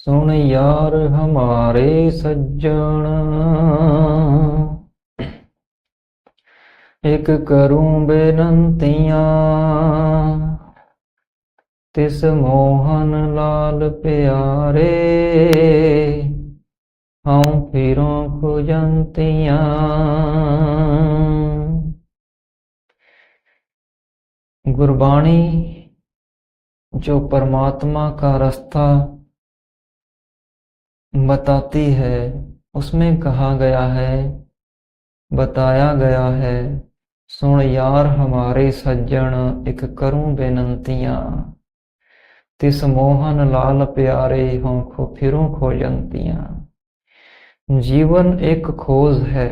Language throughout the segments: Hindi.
सुन यार हमारे सज्जन, एक करूं बेनंतियां, तिस मोहन लाल प्यारे, हम फिरों खुजंतियां। गुरबाणी जो परमात्मा का रास्ता बताती है, उसमें कहा गया है, बताया गया है, सुन यार हमारे सज्जन, एक करूं बेनंतियां, तिस मोहन लाल प्यारे, हों फिरूं खोजंतियां। जीवन एक खोज है,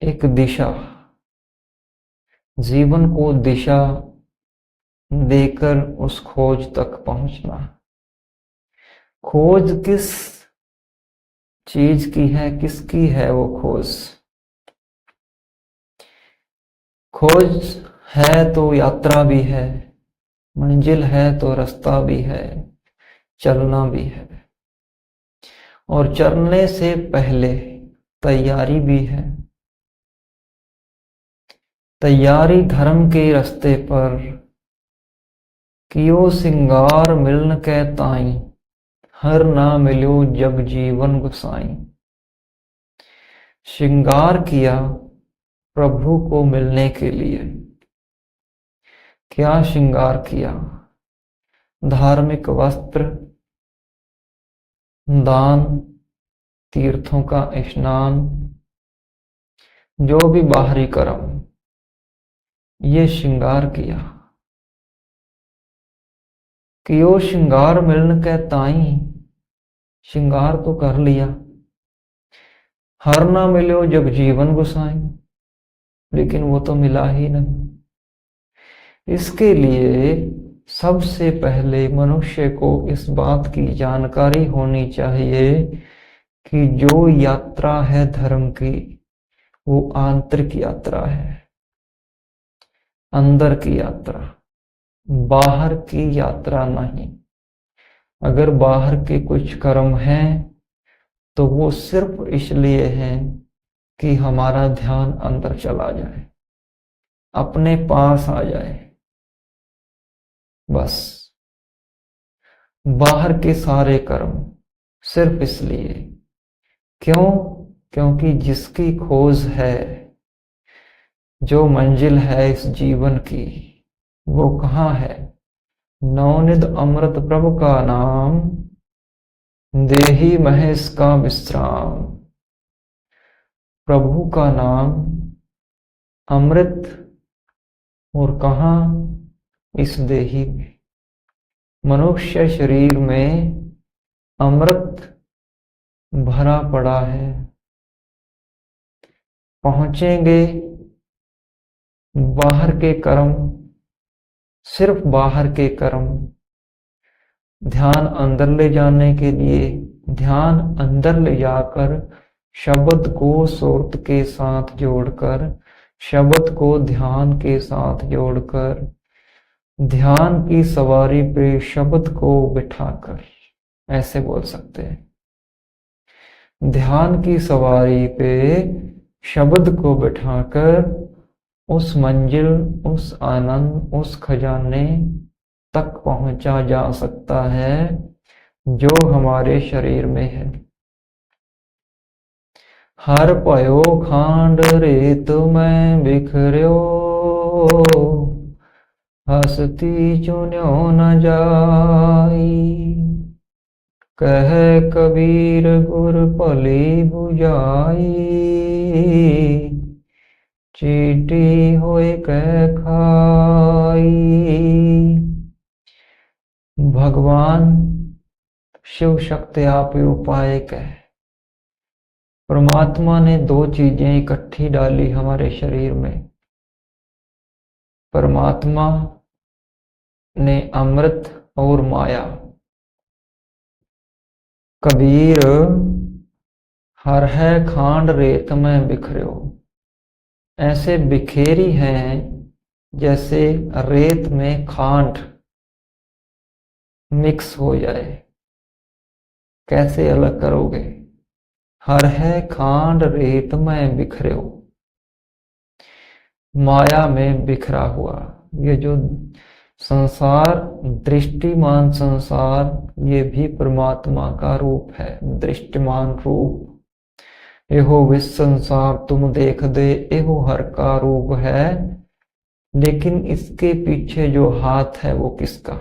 एक दिशा। जीवन को दिशा देकर उस खोज तक पहुंचना। खोज किस चीज की है, किसकी है वो खोज? खोज है तो यात्रा भी है, मंजिल है तो रास्ता भी है, चलना भी है, और चलने से पहले तैयारी भी है। तैयारी धर्म के रास्ते पर, कियो सिंगार मिलन कै ताई, हर ना मिलो जग जीवन गुसाई। श्रृंगार किया प्रभु को मिलने के लिए। क्या श्रृंगार किया? धार्मिक वस्त्र, दान, तीर्थों का स्नान, जो भी बाहरी कर्म, ये श्रृंगार किया। कियो श्रृंगार मिलन कै ताई, श्रृंगार तो कर लिया, हर ना मिलो जग जीवन गुसाई, लेकिन वो तो मिला ही नहीं। इसके लिए सबसे पहले मनुष्य को इस बात की जानकारी होनी चाहिए कि जो यात्रा है धर्म की, वो आंतरिक यात्रा है, अंदर की यात्रा, बाहर की यात्रा नहीं। अगर बाहर के कुछ कर्म हैं तो वो सिर्फ इसलिए हैं कि हमारा ध्यान अंदर चला जाए, अपने पास आ जाए, बस। बाहर के सारे कर्म सिर्फ इसलिए। क्यों? क्योंकि जिसकी खोज है, जो मंजिल है इस जीवन की, वो कहाँ है? नवनिध अमृत प्रभु का नाम, देही महेश का विश्राम। प्रभु का नाम अमृत, और कहाँ? इस देही में, मनुष्य शरीर में अमृत भरा पड़ा है। पहुंचेंगे बाहर के कर्म, सिर्फ बाहर के कर्म, ध्यान अंदर ले जाने के लिए, ध्यान अंदर ले जाकर शब्द को सुरत के साथ जोड़कर, शब्द को ध्यान के साथ जोड़कर, ध्यान की सवारी पे शब्द को बिठाकर, ऐसे बोल सकते हैं, ध्यान की सवारी पे शब्द को बिठाकर उस मंजिल, उस आनंद, उस खजाने तक पहुंचा जा सकता है जो हमारे शरीर में है। हर पयो खांड रेत में बिखरियो, हसती चुन्यो न जाई, कह कबीर गुर पली बुझाई, चीटी होए कह खाई। भगवान शिव शक्ति आप उपाय कह। परमात्मा ने दो चीजें इकट्ठी डाली हमारे शरीर में। परमात्मा ने अमृत और माया। कबीर हर है खांड रेत में बिखरियो, ऐसे बिखेरी हैं जैसे रेत में खांड मिक्स हो जाए, कैसे अलग करोगे? हर है खांड रेत में बिखरे, माया में बिखरा हुआ। ये जो संसार, दृष्टिमान संसार, ये भी परमात्मा का रूप है, दृष्टिमान रूप। एहो विश्व संसार तुम देख दे, एहो हर का रूप है। लेकिन इसके पीछे जो हाथ है वो किसका?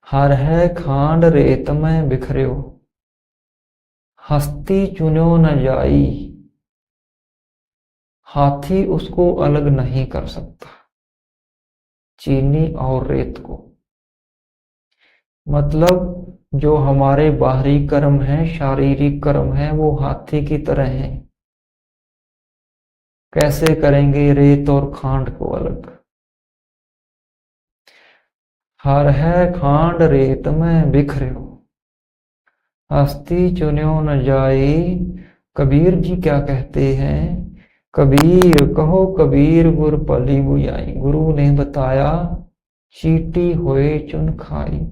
हर है खांड रेत में बिखर्यो, हस्ती चुन्यो न जाई। हाथी उसको अलग नहीं कर सकता, चीनी और रेत को। मतलब जो हमारे बाहरी कर्म हैं, शारीरिक कर्म हैं, वो हाथी की तरह हैं। कैसे करेंगे रेत और खांड को अलग? हर है खांड रेत में बिखर्यो, हस्ती चुन्यो न जाई। कबीर जी क्या कहते हैं? कबीर कहो कबीर गुर पली बुझाई। गुरु ने बताया, चींटी होए चुन खाई।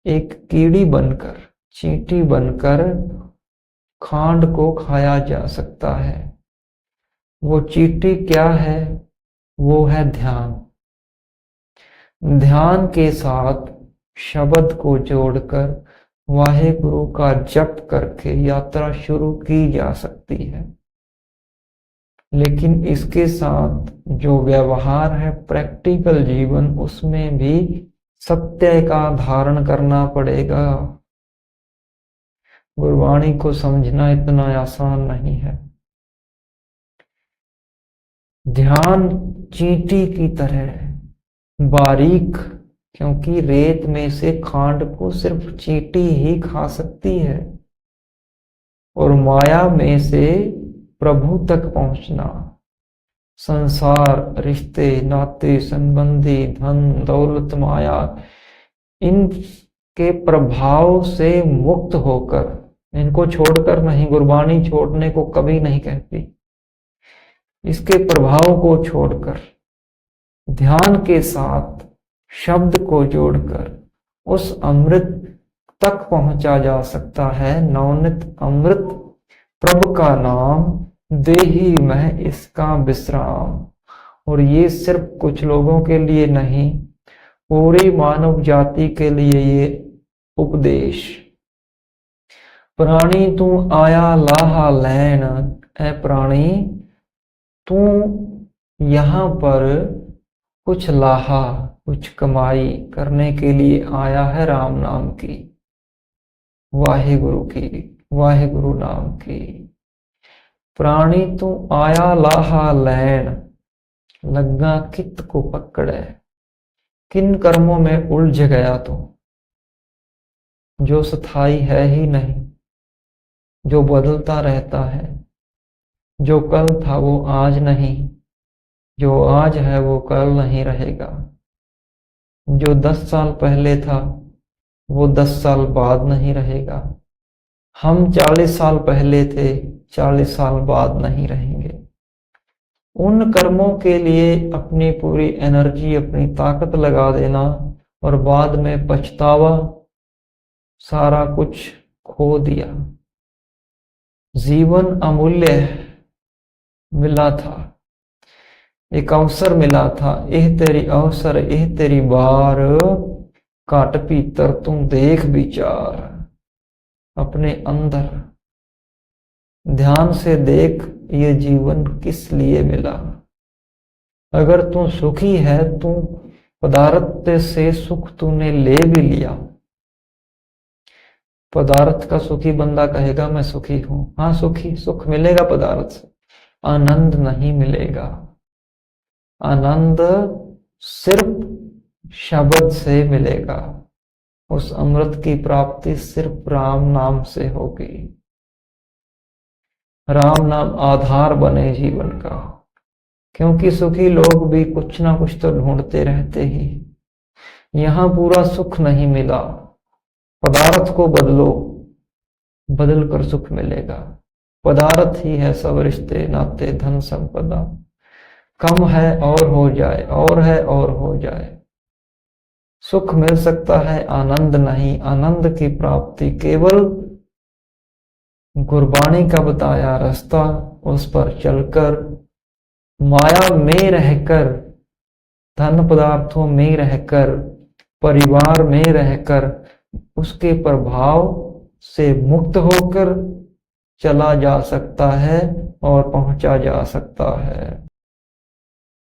एक कीड़ी बनकर, चींटी बनकर खांड को खाया जा सकता है। वो चींटी क्या है? वो है ध्यान। ध्यान के साथ शब्द को जोड़कर वाहे गुरु का जप करके यात्रा शुरू की जा सकती है। लेकिन इसके साथ जो व्यवहार है, प्रैक्टिकल जीवन, उसमें भी सत्य का धारण करना पड़ेगा। गुरबाणी को समझना इतना आसान नहीं है। ध्यान चींटी की तरह बारीक, क्योंकि रेत में से खांड को सिर्फ चींटी ही खा सकती है। और माया में से प्रभु तक पहुंचना, संसार, रिश्ते, नाते, संबंधी, धन, दौलत, माया, इनके प्रभाव से मुक्त होकर, इनको छोड़कर नहीं, गुरबाणी छोड़ने को कभी नहीं कहती, इसके प्रभाव को छोड़कर ध्यान के साथ शब्द को जोड़कर उस अमृत तक पहुंचा जा सकता है। नवनित अमृत प्रभु का नाम, देही में इसका विश्राम। और ये सिर्फ कुछ लोगों के लिए नहीं, पूरी मानव जाति के लिए ये उपदेश। प्राणी तू आया लाहा लैन, ऐ प्राणी तू यहां पर कुछ लाहा, कुछ कमाई करने के लिए आया है राम नाम की, वाहेगुरु की, वाहेगुरु नाम की। प्राणी तू आया लाहा लैन, लग्गा कित को पकड़े। किन कर्मों में उलझ गया तू, जो स्थायी है ही नहीं, जो बदलता रहता है। जो कल था वो आज नहीं, जो आज है वो कल नहीं रहेगा। जो 10 साल पहले था वो 10 साल बाद नहीं रहेगा। हम 40 साल पहले थे, 40 साल बाद नहीं रहेंगे। उन कर्मों के लिए अपनी पूरी एनर्जी, अपनी ताकत लगा देना और बाद में पछतावा, सारा कुछ खो दिया। जीवन अमूल्य मिला था, एक अवसर मिला था। एह तेरी अवसर, एह तेरी बार, काट पीतर तुम देख विचार। अपने अंदर ध्यान से देख, ये जीवन किस लिए मिला। अगर तू सुखी है, तू पदार्थ से सुख तूने ले भी लिया। पदार्थ का सुखी बंदा कहेगा मैं सुखी हूं। हाँ, सुखी, सुख मिलेगा पदार्थ से, आनंद नहीं मिलेगा। आनंद सिर्फ शब्द से मिलेगा। उस अमृत की प्राप्ति सिर्फ राम नाम से होगी। राम नाम आधार बने जीवन का, क्योंकि सुखी लोग भी कुछ ना कुछ तो ढूंढते रहते ही। यहां पूरा सुख नहीं मिला, पदार्थ को बदलो, बदल कर सुख मिलेगा। पदार्थ ही है सब रिश्ते, नाते, धन, संपदा। कम है और हो जाए, और है और हो जाए। सुख मिल सकता है, आनंद नहीं। आनंद की प्राप्ति केवल गुरबाणी का बताया रास्ता, उस पर चलकर, माया में रहकर, धन पदार्थों में रहकर, परिवार में रहकर, उसके प्रभाव से मुक्त होकर चला जा सकता है और पहुंचा जा सकता है।